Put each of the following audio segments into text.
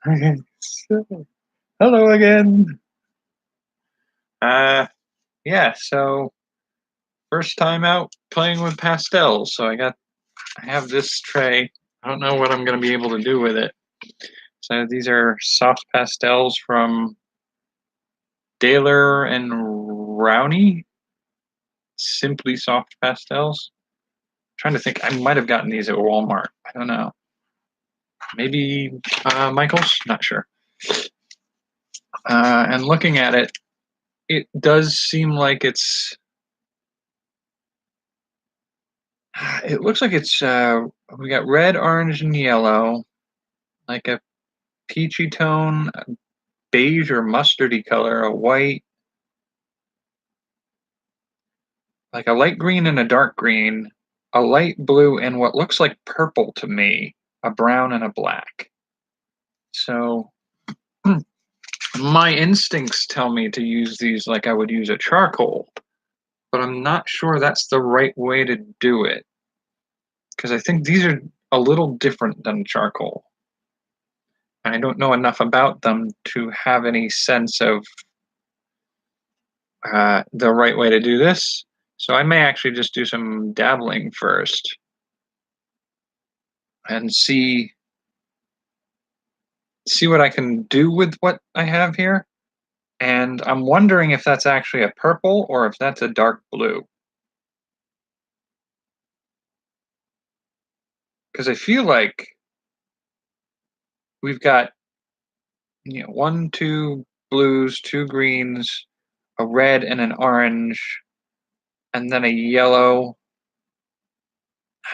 Okay, so, hello again. Uh, yeah, so first time out playing with pastels. I have this tray. I don't know what I'm going to be able to do with it. So these are soft pastels from Daler and Rowney, Simply Soft Pastels. Trying to think, I might have gotten these at Walmart. I don't know. Maybe Michael's, not sure. And looking at it, it does seem like it looks like we got red, orange, and yellow, like a peachy tone, a beige or mustardy color, a white, like a light green and a dark green, a light blue, and what looks like purple to me, a brown and a black. So my instincts tell me to use these like I would use a charcoal, but I'm not sure that's the right way to do it because I think these are a little different than charcoal. I don't know enough about them to have any sense of the right way to do this. So I may actually just do some dabbling first and see what I can do with what I have here. And I'm wondering if that's actually a purple or if that's a dark blue. Because I feel like we've got, one, two blues, two greens, a red and an orange, and then a yellow.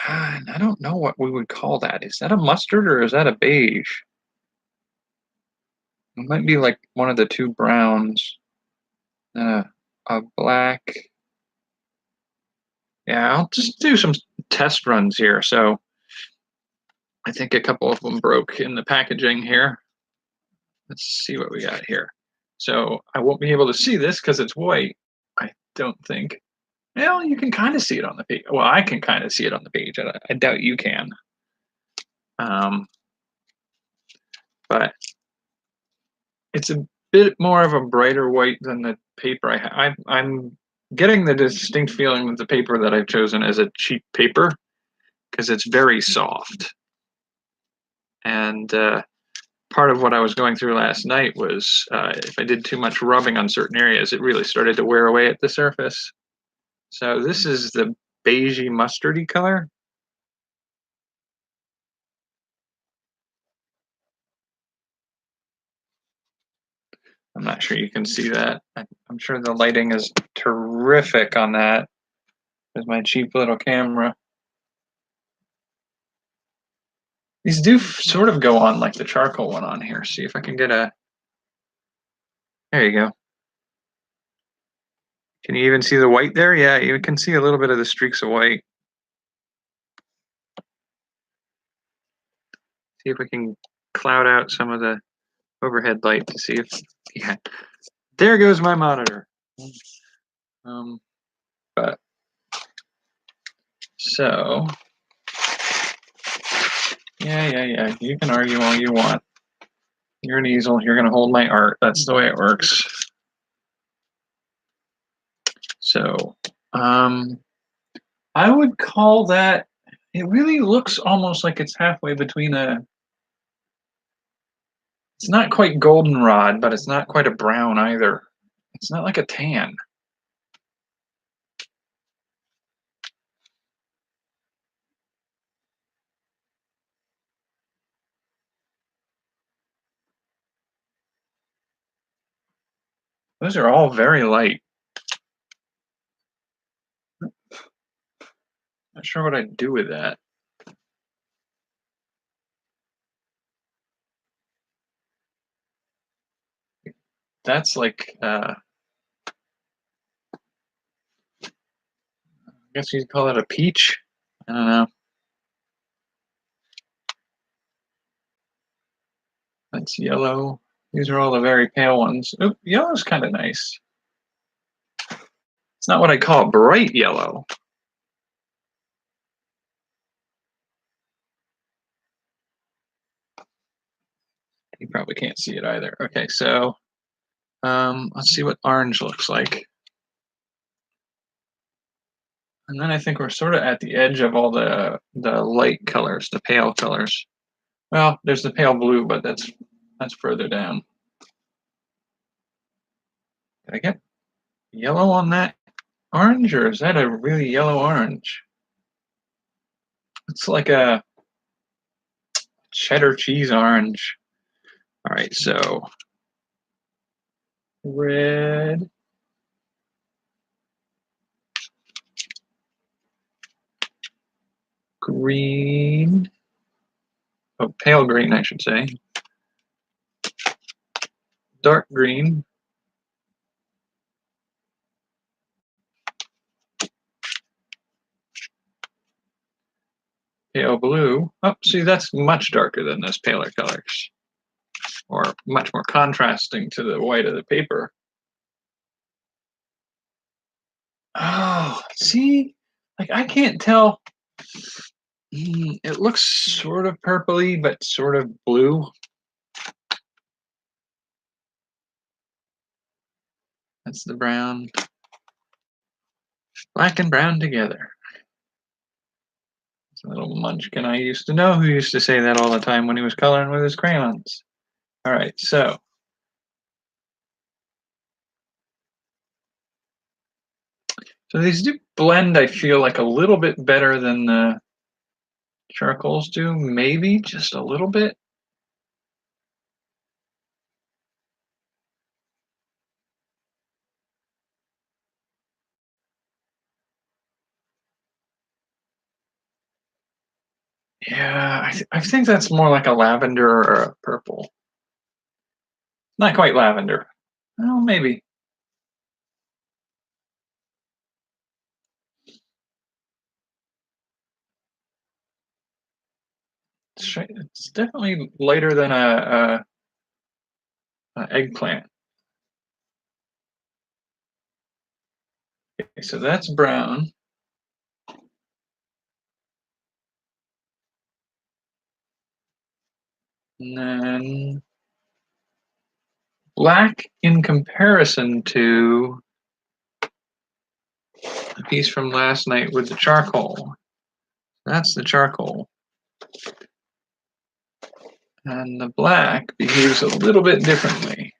And I don't know what we would call that. Is that a mustard or is that a beige? It might be like one of the two browns. A black. Yeah, I'll just do some test runs here. So I think a couple of them broke in the packaging here. Let's see what we got here. So I won't be able to see this because it's white, I don't think. Well, you can kind of see it on the page. Well, I can kind of see it on the page. I doubt you can. But it's a bit more of a brighter white than the paper I'm getting the distinct feeling that the paper that I've chosen is a cheap paper because it's very soft. And part of what I was going through last night was if I did too much rubbing on certain areas, it really started to wear away at the surface. So this is the beigey mustardy color. I'm not sure you can see that. I'm sure the lighting is terrific on that with my cheap little camera. These do sort of go on like the charcoal one on here. See if I can get a. There you go. Can you even see the white there? Yeah, you can see a little bit of the streaks of white. See if we can cloud out some of the overhead light to see if. Yeah, there goes my monitor. But so yeah. You can argue all you want. You're an easel. You're gonna hold my art. That's the way it works. So, I would call that. It really looks almost like it's halfway between a. It's not quite goldenrod, but it's not quite a brown either. It's not like a tan. Those are all very light. Not sure what I'd do with that. That's like, I guess you'd call it a peach. I don't know. That's yellow. These are all the very pale ones. Oh, yellow's kind of nice. It's not what I call bright yellow. You probably can't see it either. Okay, so let's see what orange looks like. And then I think we're sort of at the edge of all the light colors, the pale colors. Well, there's the pale blue, but that's further down. Did I get yellow on that orange, or is that a really yellow orange? It's like a cheddar cheese orange. All right, so red, green, oh, pale green, I should say, dark green, pale blue. Oh, see, that's much darker than those paler colors, or much more contrasting to the white of the paper. Oh, see, like I can't tell. It looks sort of purpley, but sort of blue. That's the brown. Black and brown together. It's a little munchkin I used to know who used to say that all the time when he was coloring with his crayons. All right, so these do blend, I feel like, a little bit better than the charcoals do, maybe just a little bit. Yeah, I think that's more like a lavender or a purple. Not quite lavender. Well, maybe. It's definitely lighter than a eggplant. Okay, so that's brown. And then black in comparison to the piece from last night with the charcoal. That's the charcoal. And the black behaves a little bit differently.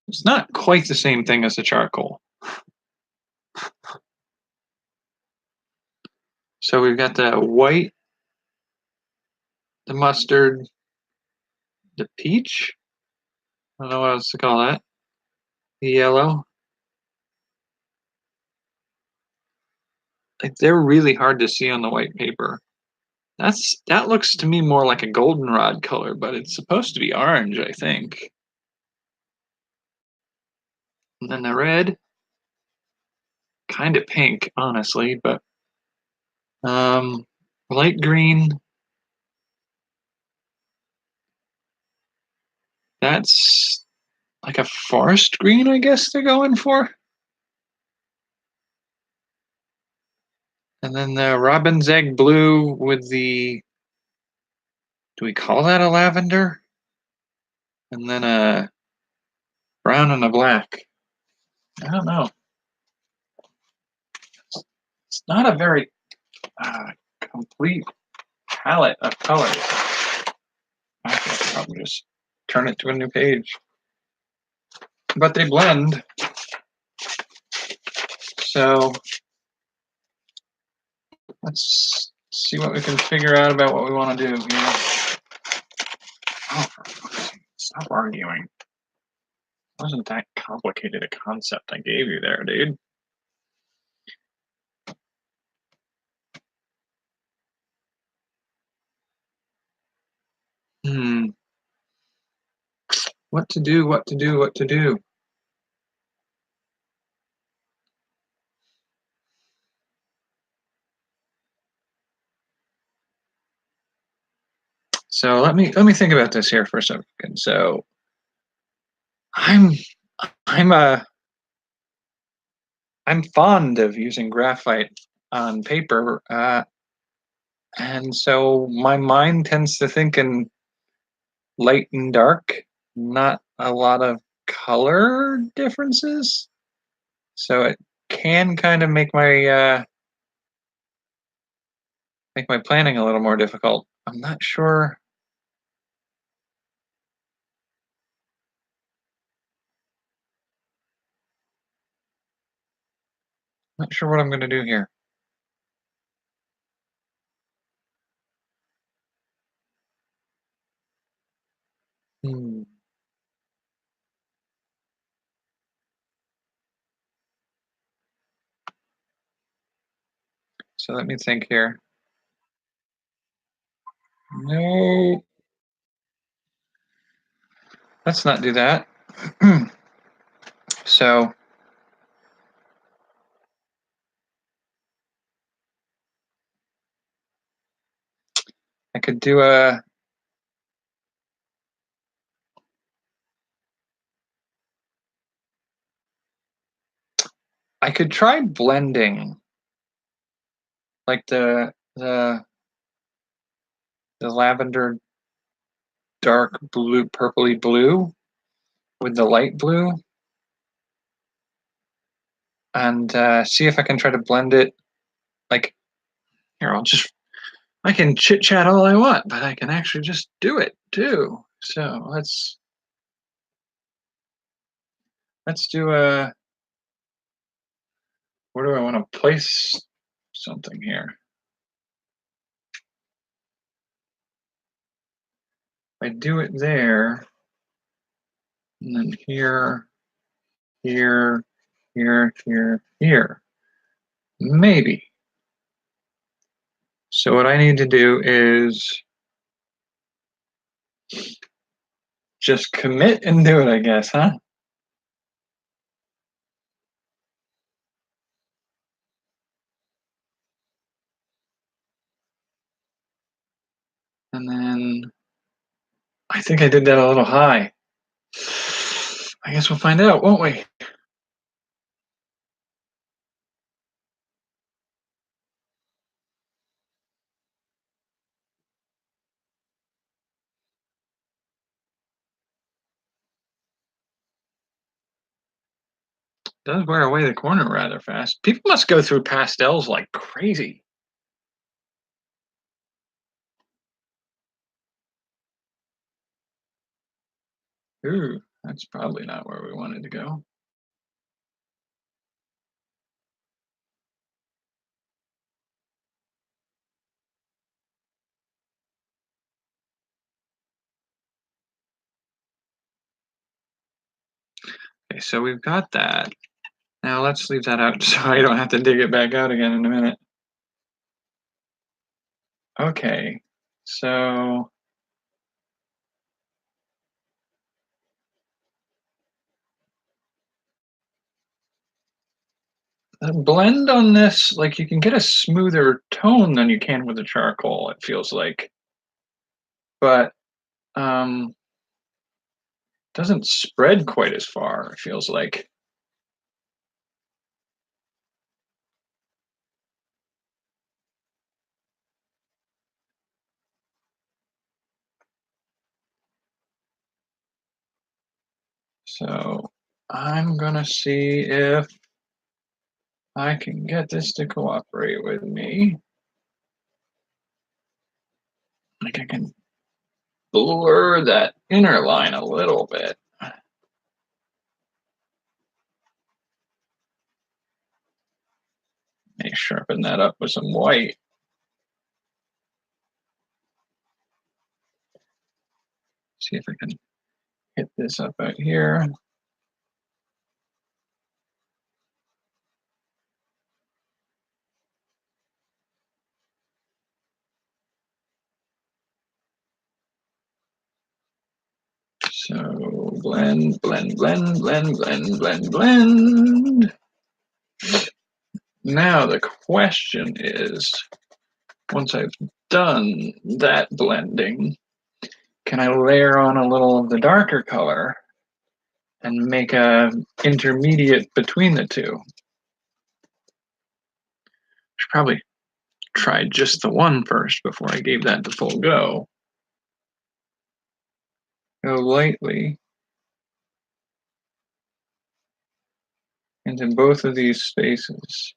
It's not quite the same thing as the charcoal. So we've got the white, the mustard, the peach. I don't know what else to call that. The yellow. Like they're really hard to see on the white paper. That looks to me more like a goldenrod color, but it's supposed to be orange, I think. And then the red, kind of pink, honestly, but light green. That's like a forest green, I guess they're going for. And then the robin's egg blue with the, do we call that a lavender? And then a brown and a black. I don't know. It's not a very complete palette of colors. I could probably just turn it to a new page. But they blend. So let's see what we can figure out about what we want to do here. Oh, for fuck's sake, stop arguing. It wasn't that complicated a concept I gave you there, dude. What to do, what to do, what to do. So let me think about this here for a second. So I'm I'm fond of using graphite on paper. And so my mind tends to think in light and dark, not a lot of color differences. So it can kind of make my planning a little more difficult. I'm not sure what I'm going to do here. Hmm. So let me think here. No, let's not do that. So I could do I could try blending like the lavender dark blue, purpley blue with the light blue, and see if I can try to blend it. Like here, I can chit chat all I want, but I can actually just do it too. So let's do a. Where do I want to place something here? I do it there, and then here, here, here. Maybe. So what I need to do is just commit and do it, I guess, huh? And then I think I did that a little high. I guess we'll find out, won't we? It does wear away the corner rather fast. People must go through pastels like crazy. Ooh, that's probably not where we wanted to go. Okay, so we've got that. Now let's leave that out so I don't have to dig it back out again in a minute. Okay, so the blend on this, like you can get a smoother tone than you can with the charcoal, it feels like. But doesn't spread quite as far, it feels like. So I'm gonna see if I can get this to cooperate with me. Like I can blur that inner line a little bit. Maybe sharpen that up with some white. See if I can hit this up out here. So blend, blend, blend, blend, blend, blend, blend. Now the question is, once I've done that blending, can I layer on a little of the darker color and make a intermediate between the two? Should probably tried just the one first before I gave that the full go. Go lightly into both of these spaces.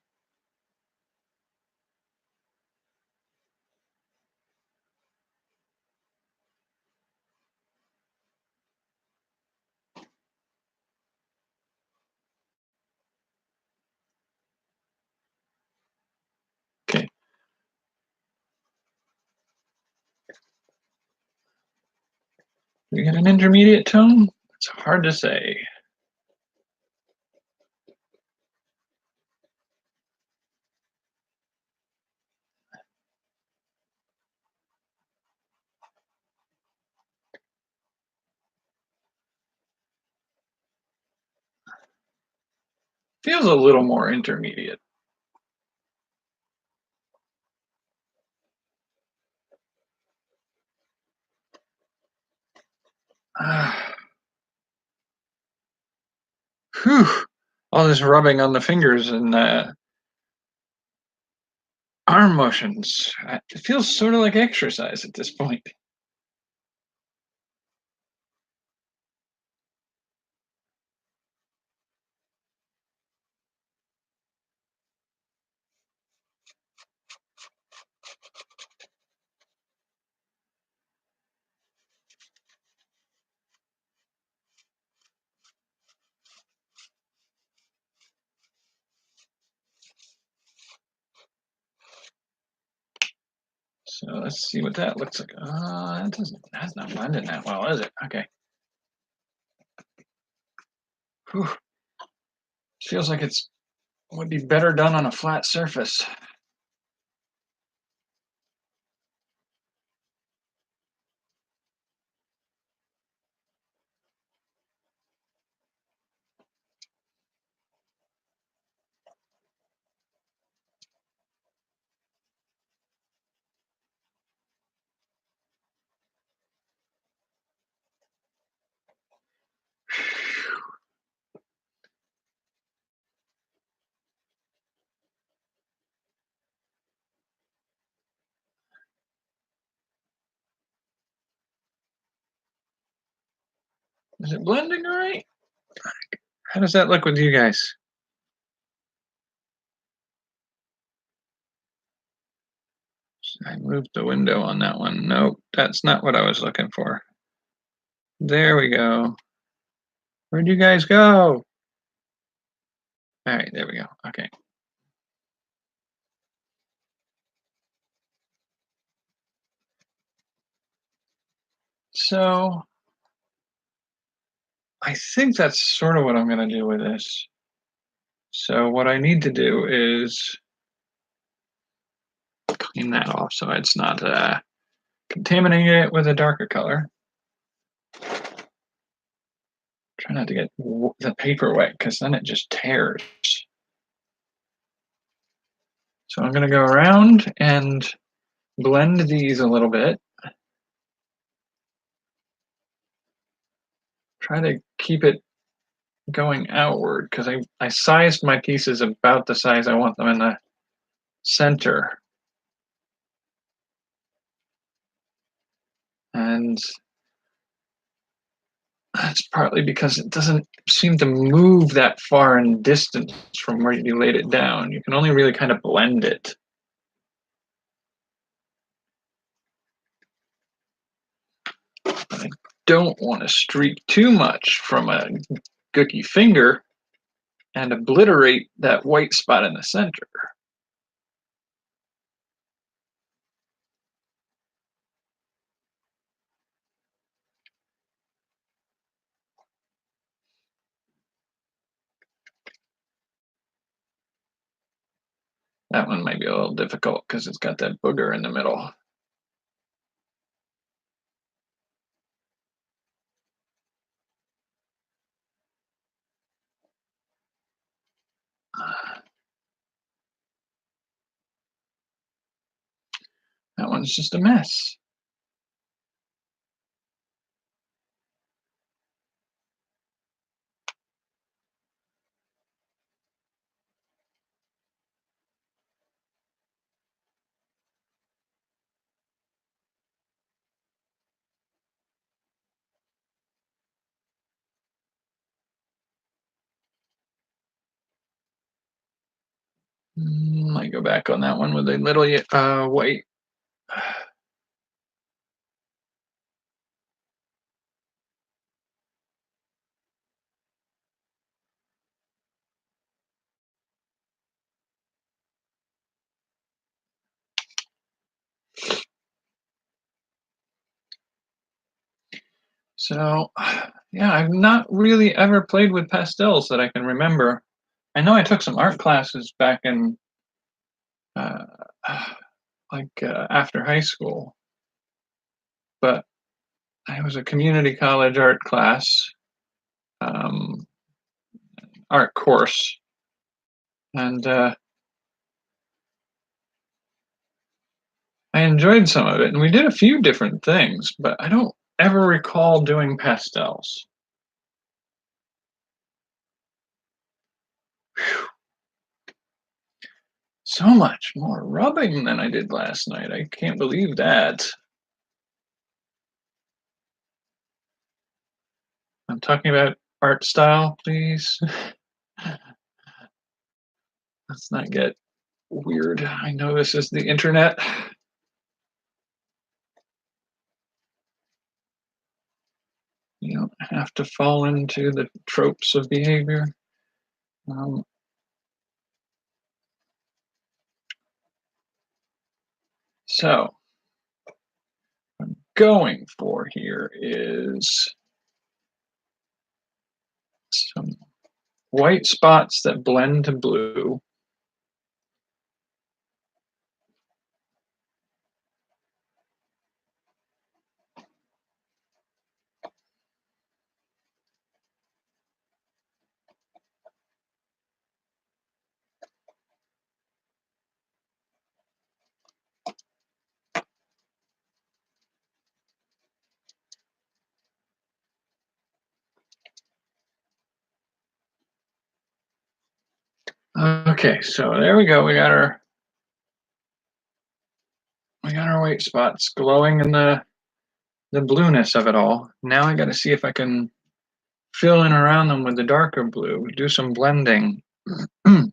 Okay. We get an intermediate tone? It's hard to say. Feels a little more intermediate. Whew. All this rubbing on the fingers and arm motions. It feels sort of like exercise at this point. So let's see what that looks like. That's not blending that well, is it? Okay. Whew. Feels like it's would be better done on a flat surface. Is it blending all right? How does that look with you guys? I moved the window on that one. Nope, that's not what I was looking for. There we go. Where'd you guys go? All right, there we go. Okay. So I think that's sort of what I'm going to do with this. So what I need to do is clean that off so it's not contaminating it with a darker color. Try not to get the paper wet because then it just tears. So I'm going to go around and blend these a little bit. Try to keep it going outward because I sized my pieces about the size I want them in the center. And that's partly because it doesn't seem to move that far in distance from where you laid it down. You can only really kind of blend it. But I don't want to streak too much from a gooky finger and obliterate that white spot in the center. That one might be a little difficult because it's got that booger in the middle. That one's just a mess. Might go back on that one with a little white. So, yeah, I've not really ever played with pastels that I can remember. I know I took some art classes back in uh, after high school, but it was a community college art class, um, art course, and I enjoyed some of it. And we did a few different things, but I don't ever recall doing pastels. So much more rubbing than I did last night. I can't believe that. I'm talking about art style, please. Let's not get weird. I know this is the internet. You don't have to fall into the tropes of behavior. Um, so, what I'm going for here is some white spots that blend to blue. Okay, so there we go. We got our white spots glowing in the blueness of it all. Now I got to see if I can fill in around them with the darker blue, do some blending. I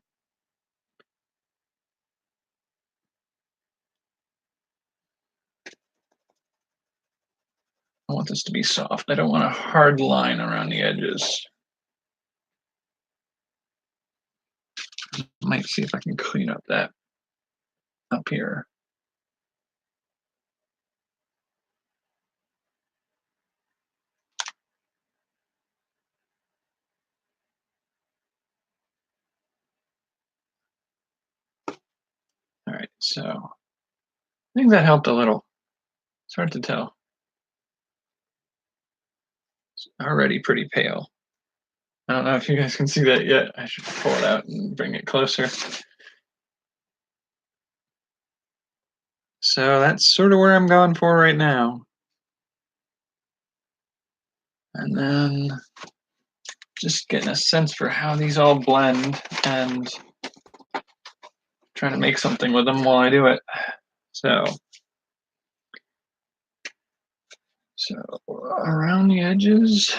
want this to be soft. I don't want a hard line around the edges. Might see if I can clean up that up here. All right, so I think that helped a little. It's hard to tell. It's already pretty pale. I don't know if you guys can see that yet. I should pull it out and bring it closer. So that's sort of where I'm going for right now. And then just getting a sense for how these all blend and trying to make something with them while I do it. So, so around the edges,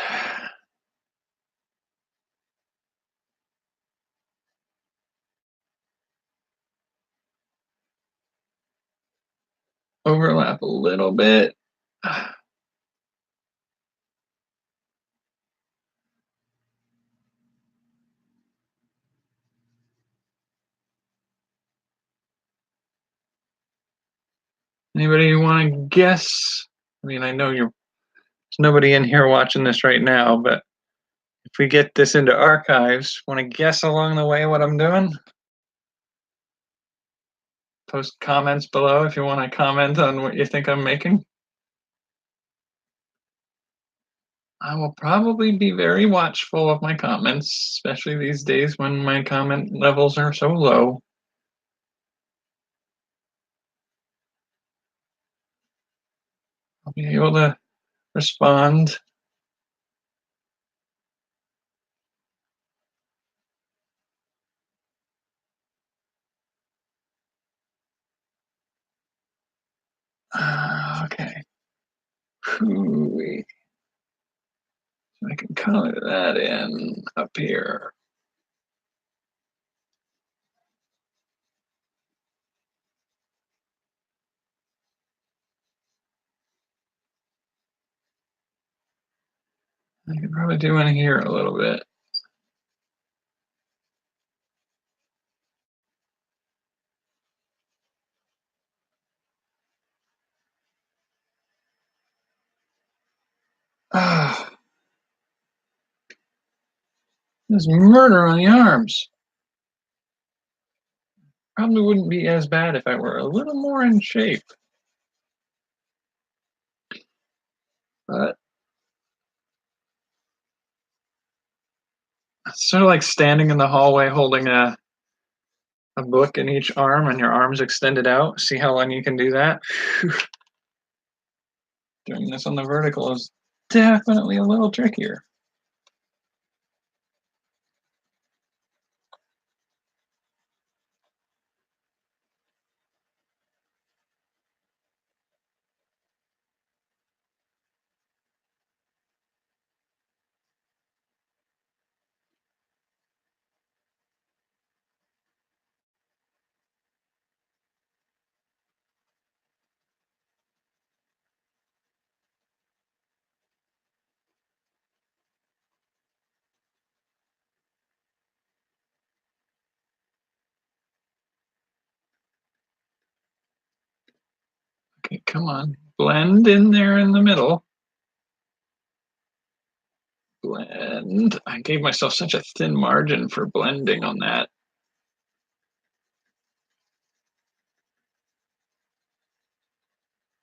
overlap a little bit. Anybody want to guess? I mean, I know there's nobody in here watching this right now, but if we get this into archives, want to guess along the way what I'm doing? Post comments below if you want to comment on what you think I'm making. I will probably be very watchful of my comments, especially these days when my comment levels are so low. I'll be able to respond. Okay. Hooey. So I can color that in up here. I could probably do in here a little bit. Ah, there's murder on the arms. Probably wouldn't be as bad if I were a little more in shape. But it's sort of like standing in the hallway holding a book in each arm and your arms extended out. See how long you can do that? Doing this on the vertical is definitely a little trickier. Okay, come on. Blend in there in the middle. Blend. I gave myself such a thin margin for blending on that.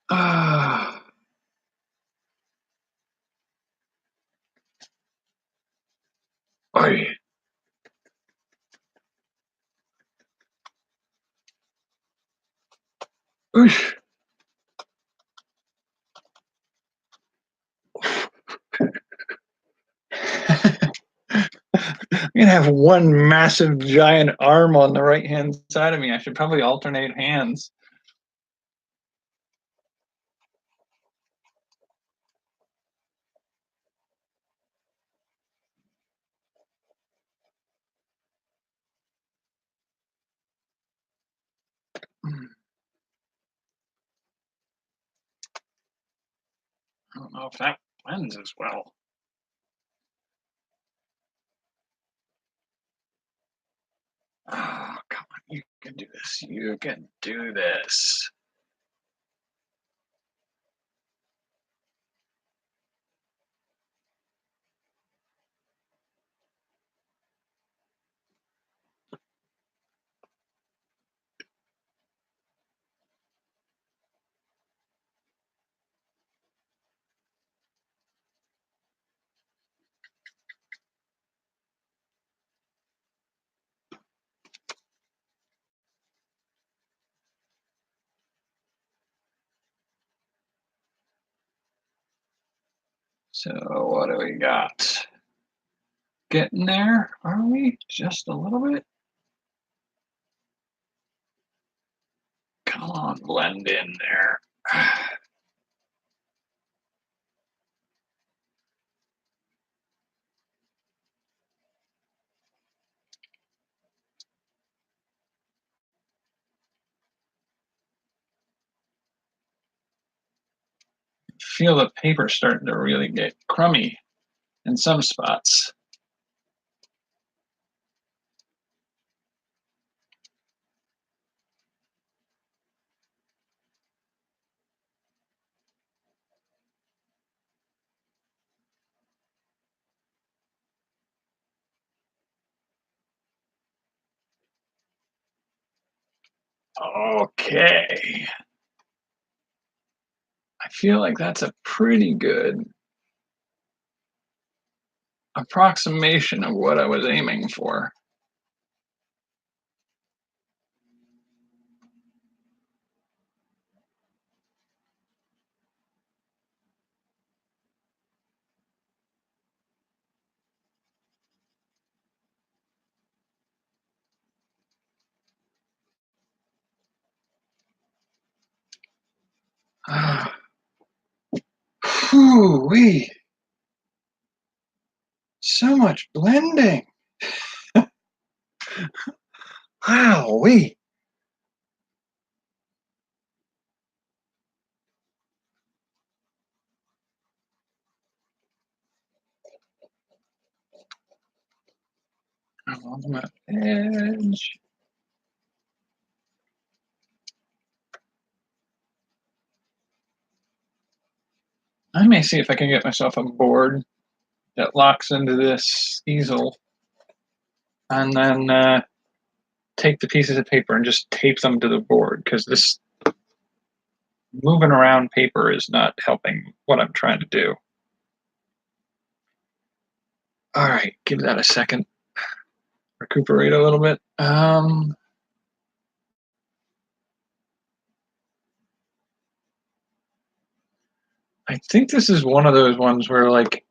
Ah. Oy. Oosh. I'm gonna have one massive giant arm on the right hand side of me. I should probably alternate hands. I don't know if that blends as well. Oh, come on, you can do this. You can do this. So what do we got? Getting there, are we? Just a little bit? Come on, blend in there. Feel the paper starting to really get crummy in some spots. Okay. I feel like that's a pretty good approximation of what I was aiming for. Whew-wee. So much blending. Wow-wee. along my edge. I may see if I can get myself a board that locks into this easel, and then take the pieces of paper and just tape them to the board, because this moving around paper is not helping what I'm trying to do. All right, give that a second. Recuperate a little bit. I think this is one of those ones where, like,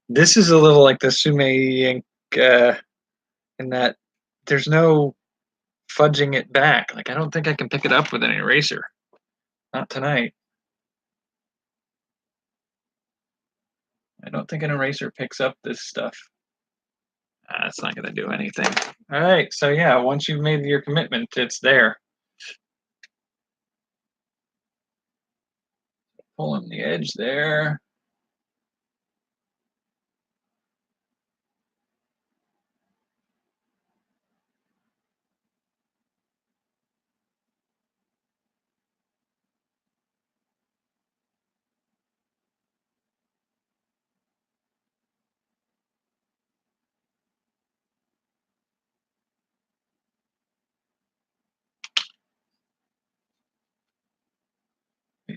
this is a little like the Sume ink, in that there's no fudging it back. Like, I don't think I can pick it up with an eraser. Not tonight. I don't think an eraser picks up this stuff. That's not going to do anything. All right, so yeah, once you've made your commitment, it's there. Pulling the edge there.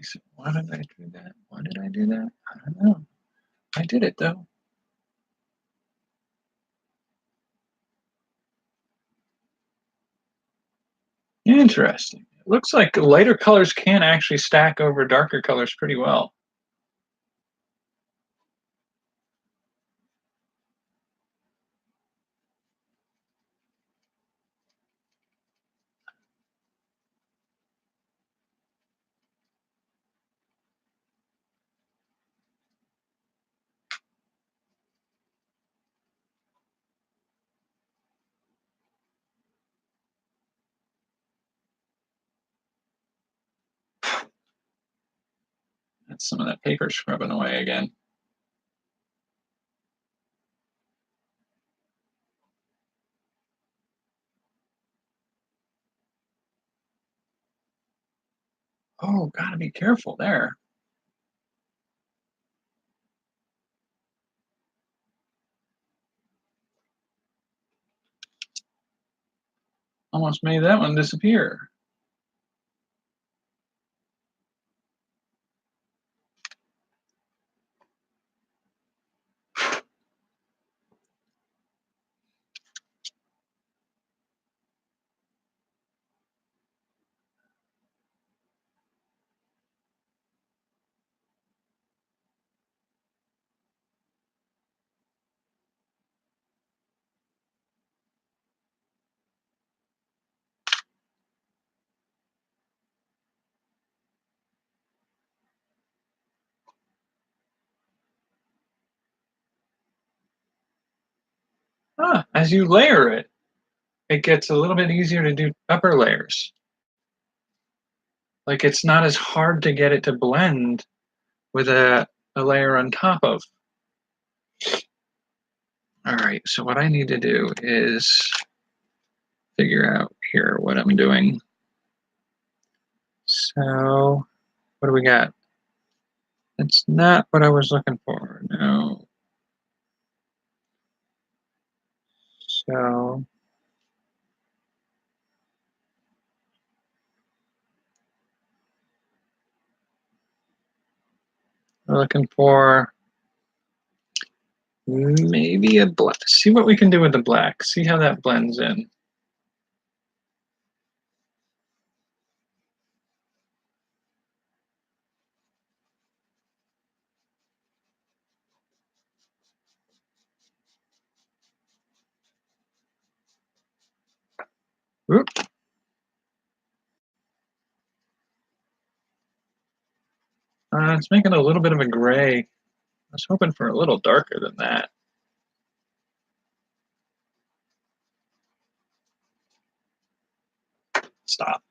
So why did I do that? Why did I do that? I don't know. I did it though. Interesting. It looks like lighter colors can actually stack over darker colors pretty well. That's some of that paper scrubbing away again. Oh, gotta be careful there. Almost made that one disappear. As you layer it, it gets a little bit easier to do upper layers. Like, it's not as hard to get it to blend with a layer on top of. All right, so what I need to do is figure out here what I'm doing. So what do we got? It's not what I was looking for, no. So we're looking for maybe a black. See what we can do with the black. See how that blends in. Oop. It's making a little bit of a gray. I was hoping for a little darker than that. Stop.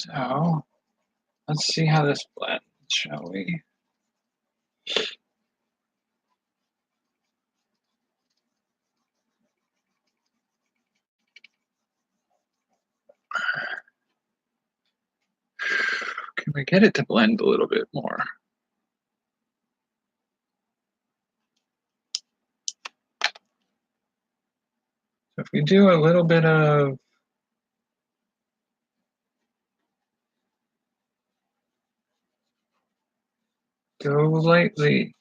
So let's see how this blends, shall we? Can we get it to blend a little bit more? So if we do a little bit of go lightly.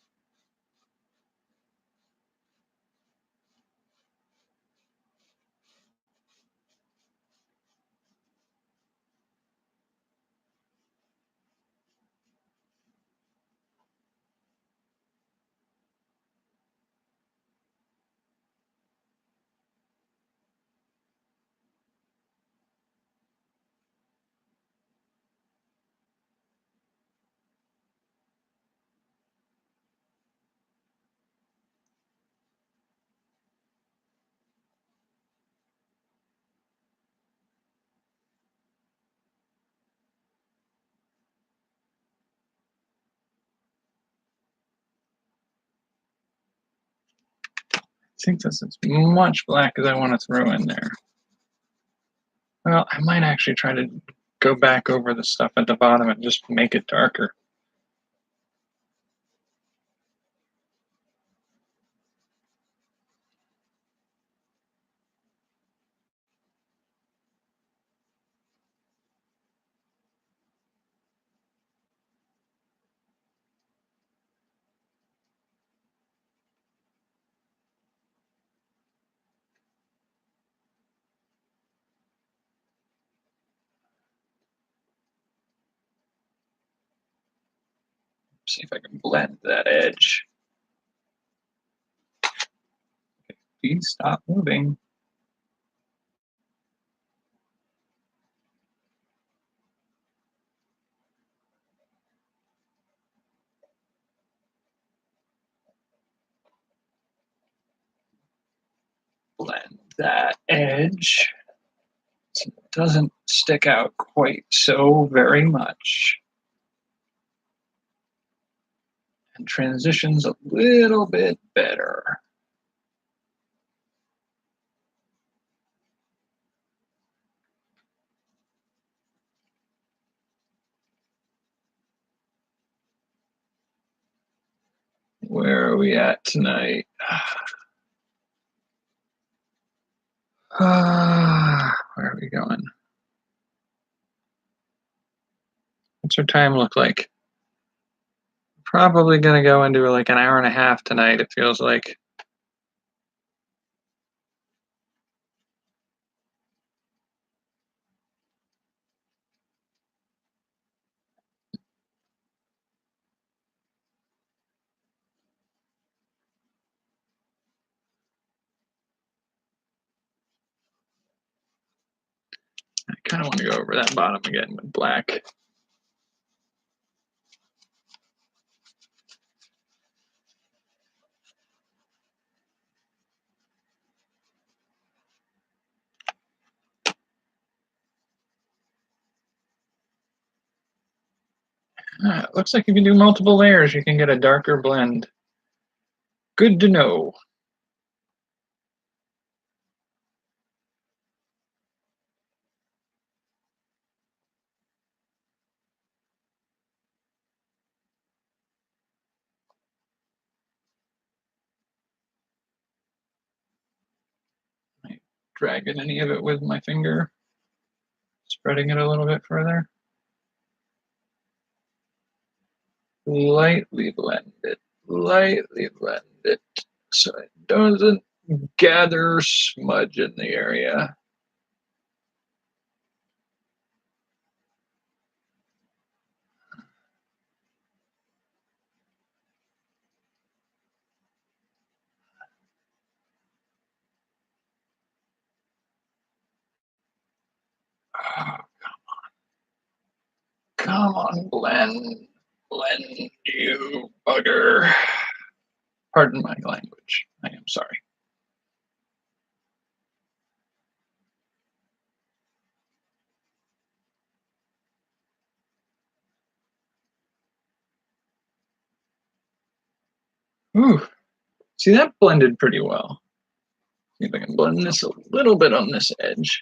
I think this is as much black as I want to throw in there. Well, I might actually try to go back over the stuff at the bottom and just make it darker. See if I can blend that edge. Please stop moving. Blend that edge so it doesn't stick out quite so very much. And transitions a little bit better. Where are we at tonight? Where are we going? What's our time look like? Probably gonna go into like an hour and a half tonight, it feels like. I kind of want to go over that bottom again with black. It looks like if you do multiple layers, you can get a darker blend. Good to know. Am I dragging any of it with my finger? Spreading it a little bit further. Lightly blend it. Lightly blend it so it doesn't gather smudge in the area. Oh, come on, blend. Blend, you bugger. Pardon my language. I am sorry. Ooh, see, that blended pretty well. See if I can blend this a little bit on this edge.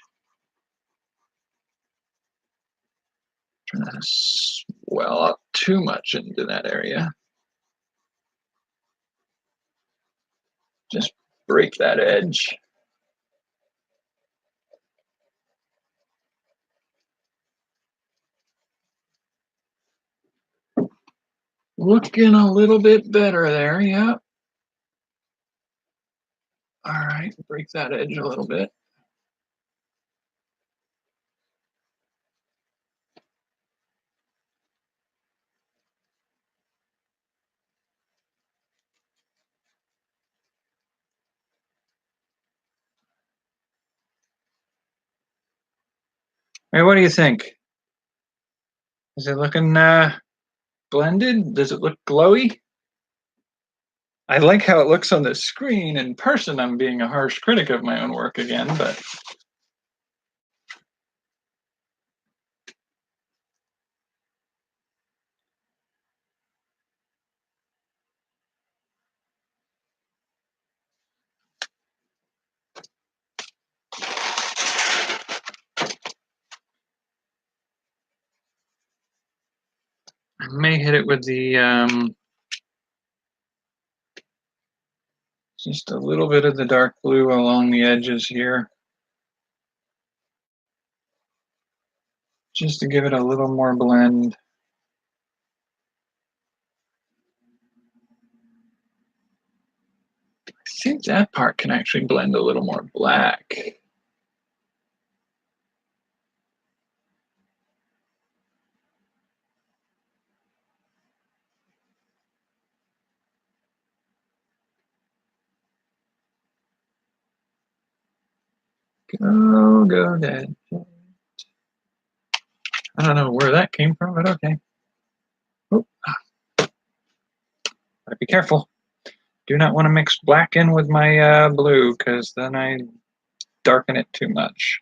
Trying to swell up too much into that area. Just break that edge. Looking a little bit better there, yeah. All right, break that edge a little bit. Hey, what do you think? Is it looking blended? Does it look glowy? I like how it looks on the screen. In person, I'm being a harsh critic of my own work again, but I may hit it with the just a little bit of the dark blue along the edges here, just to give it a little more blend. I think that part can actually blend a little more black. Go, Dad. I don't know where that came from, but okay. Oh, gotta be careful. Do not want to mix black in with my blue, because then I darken it too much.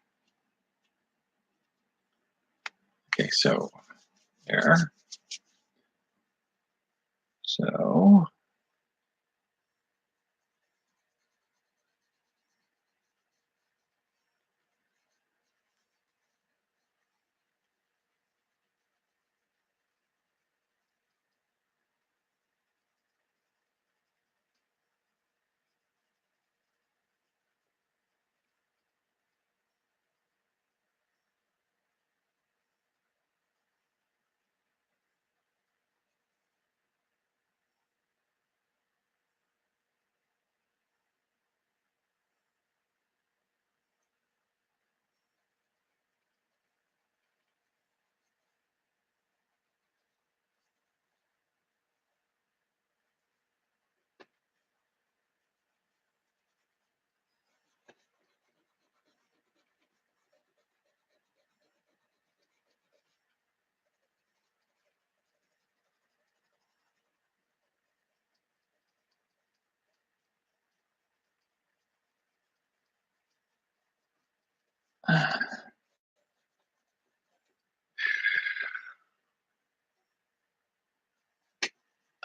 Okay, so there. So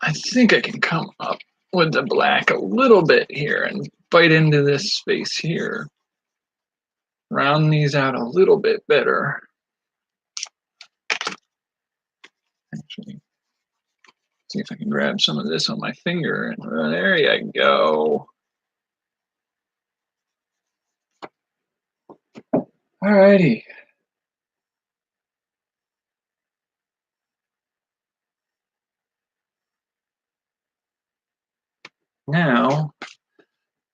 I think I can come up with the black a little bit here and bite into this space here. Round these out a little bit better. Actually, see if I can grab some of this on my finger. And there you go. Alrighty. Now,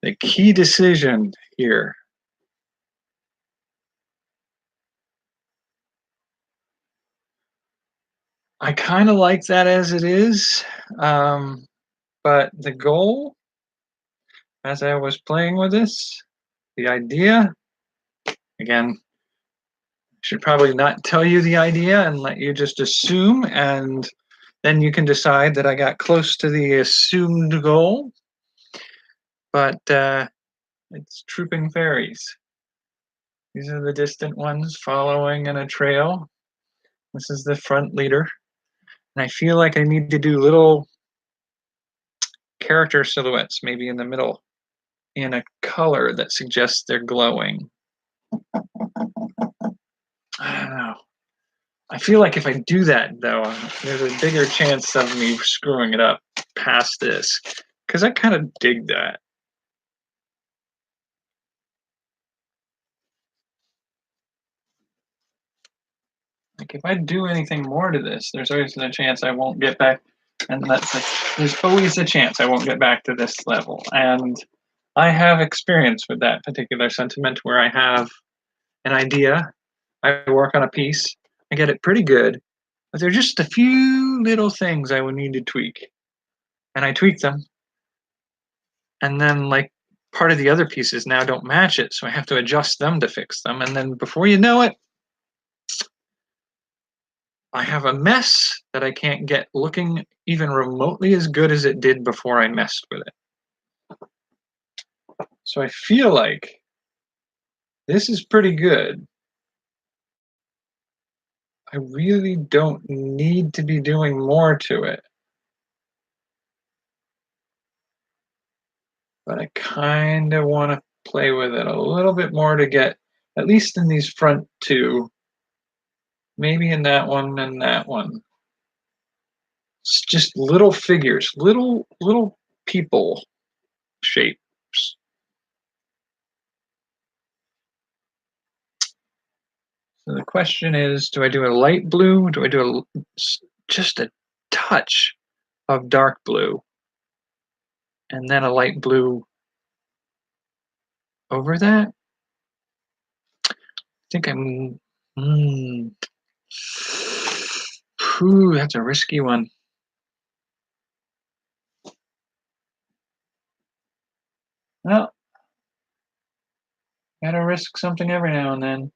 the key decision here. I kind of like that as it is, but the goal, as I was playing with this, the idea, again, should probably not tell you the idea and let you just assume, and then you can decide that I got close to the assumed goal. But it's trooping fairies. These are the distant ones following in a trail. This is the front leader. And I feel like I need to do little character silhouettes, maybe in the middle, in a color that suggests they're glowing. I don't know. I feel like if I do that, though, there's a bigger chance of me screwing it up past this, because I kind of dig that. Like, if I do anything more to this, there's always a chance I won't get back, and that's like, there's always a chance I won't get back to this level. And I have experience with that particular sentiment where I have an idea, I work on a piece, I get it pretty good, but there are just a few little things I would need to tweak. And I tweak them, and then like part of the other pieces now don't match it, so I have to adjust them to fix them. And then before you know it, I have a mess that I can't get looking even remotely as good as it did before I messed with it. So I feel like this is pretty good. I really don't need to be doing more to it. But I kind of want to play with it a little bit more to get, at least in these front two, maybe in that one and that one. It's just little figures, little people shapes. So the question is, do I do a light blue? Do I do just a touch of dark blue? And then a light blue over that? I think I'm... Ooh, that's a risky one. Well, gotta risk something every now and then.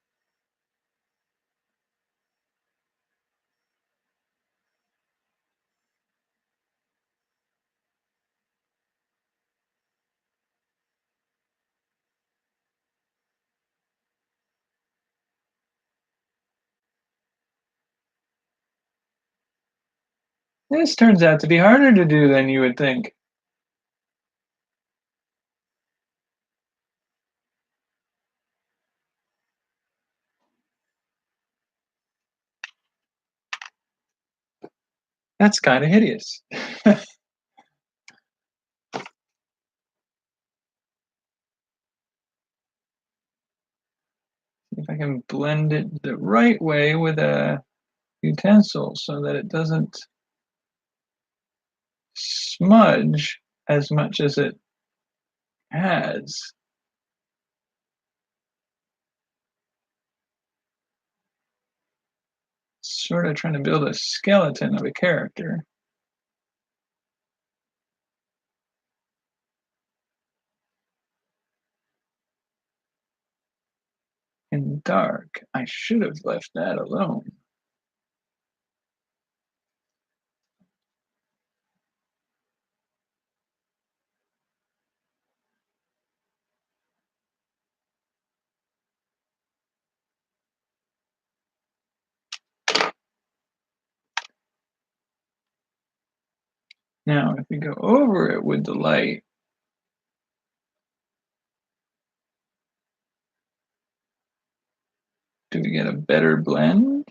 This turns out to be harder to do than you would think. That's kind of hideous. If I can blend it the right way with a utensil so that it doesn't smudge as much as it has. Sort of trying to build a skeleton of a character. In dark, I should have left that alone. Now, if we go over it with the light, do we get a better blend?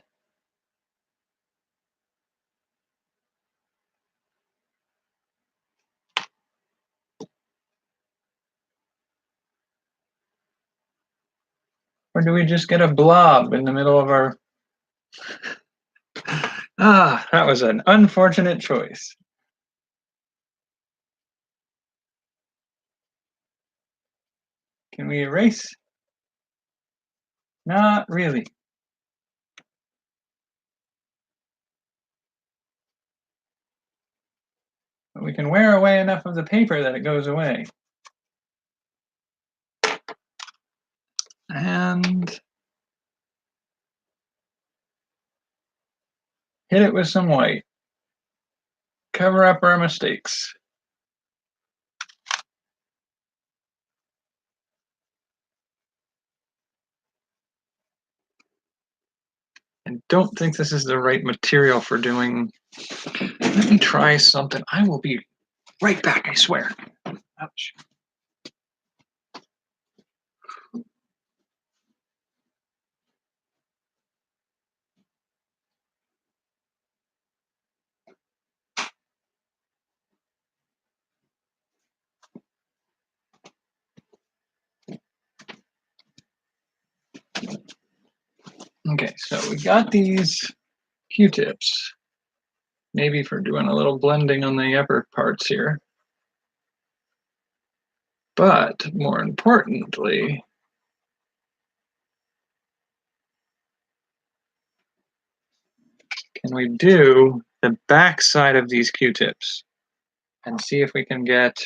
Or do we just get a blob in the middle of our... Ah, that was an unfortunate choice. Can we erase? Not really. But we can wear away enough of the paper that it goes away. And hit it with some white. Cover up our mistakes. I don't think this is the right material for doing. Let me try something. I will be right back, I swear. Ouch. Okay, so we got these Q-tips, maybe for doing a little blending on the upper parts here. But more importantly, can we do the back side of these Q-tips and see if we can get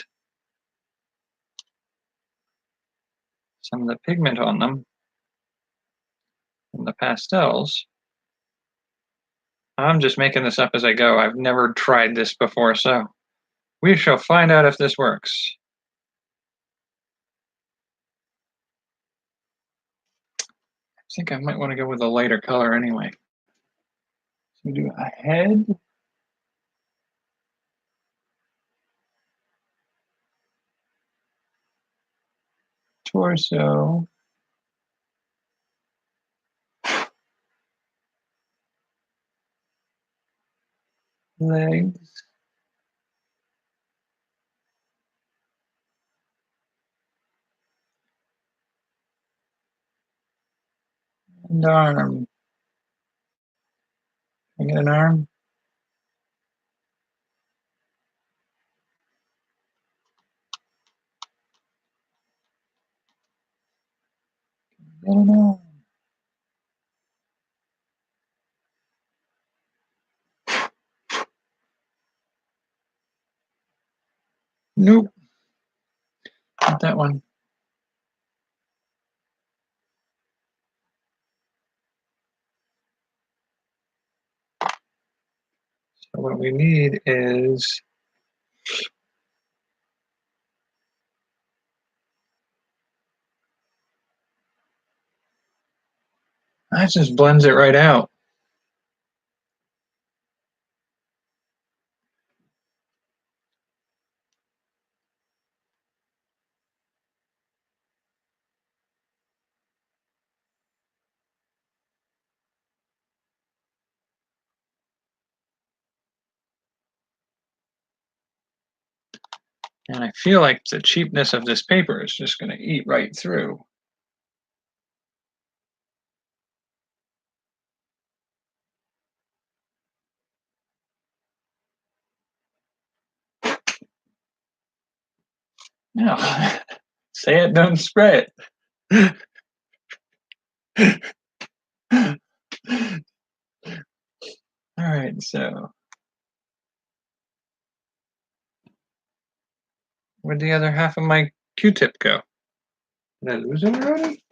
some of the pigment on them from the pastels. I'm just making this up as I go. I've never tried this before, so we shall find out if this works. I think I might want to go with a lighter color anyway. So do a head. Torso. Legs. And arm. Can I get an arm? I don't know. Nope. Not that one. So what we need is that just blends it right out. And I feel like the cheapness of this paper is just going to eat right through. No, say it, don't spray it. All right, so where'd the other half of my Q-tip go? Did I lose it already?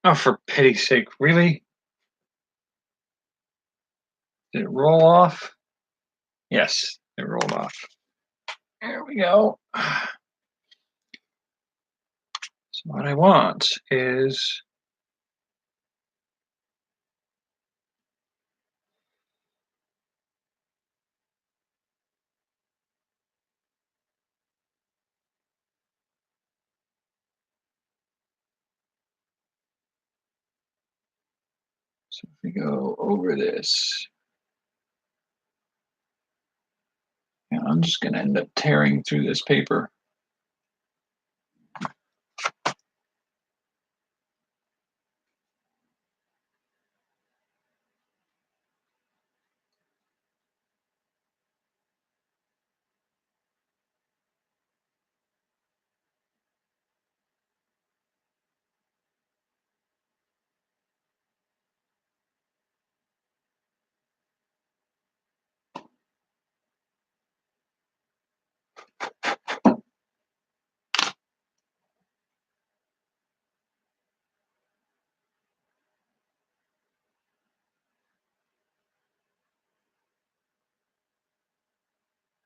Oh, for pity's sake, really? Did it roll off? Yes, it rolled off. There we go. So what I want is so if we go over this, yeah, I'm just going to end up tearing through this paper.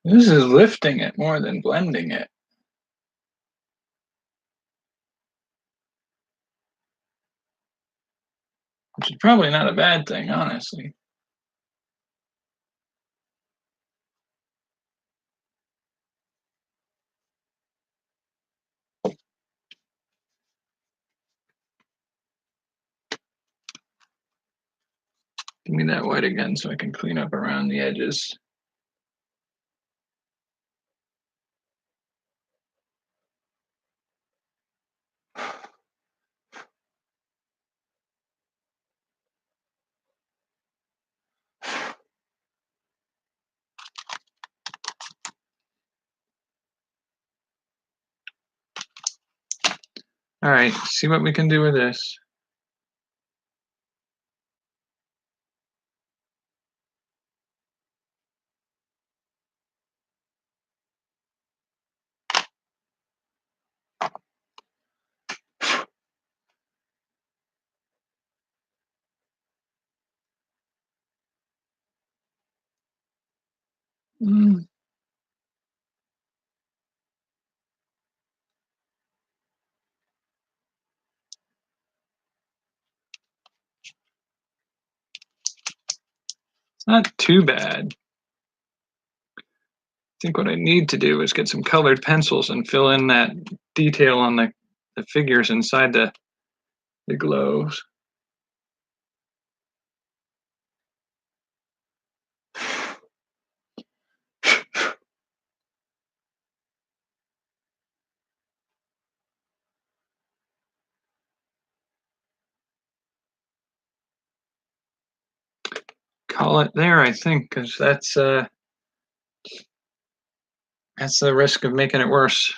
This is lifting it more than blending it. Which is probably not a bad thing, honestly. me that white again so I can clean up around the edges. All right, see what we can do with this. Mm, it's not too bad. I think what I need to do is get some colored pencils and fill in that detail on the figures inside the glows. Call it there, I think, because that's the risk of making it worse.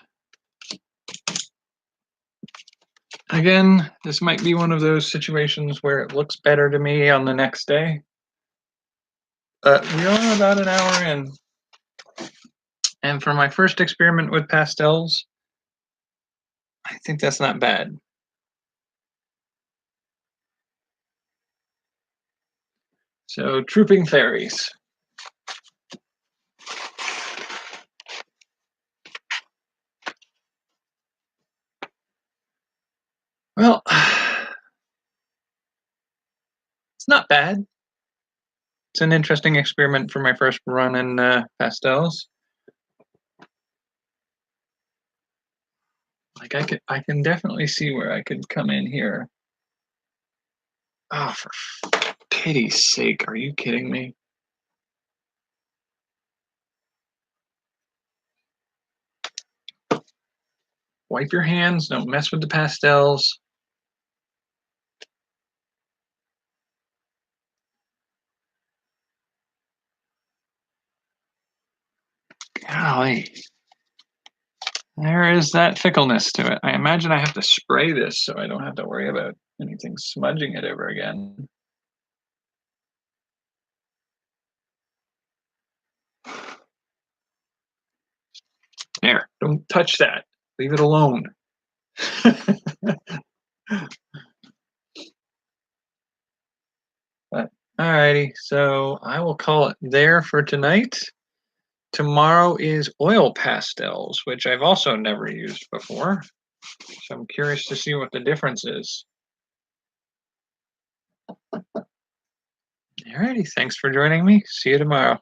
Again, this might be one of those situations where it looks better to me on the next day. We are about an hour in. And for my first experiment with pastels, I think that's not bad. So, trooping fairies. Well, it's not bad. It's an interesting experiment for my first run in pastels. Like I can definitely see where I could come in here. Oh, for pity's sake, are you kidding me? Wipe your hands, don't mess with the pastels. Golly. There is that fickleness to it. I imagine I have to spray this so I don't have to worry about anything smudging it ever again. There, don't touch that. Leave it alone. But, alrighty, so I will call it there for tonight. Tomorrow is oil pastels, which I've also never used before. So I'm curious to see what the difference is. Alrighty, thanks for joining me. See you tomorrow.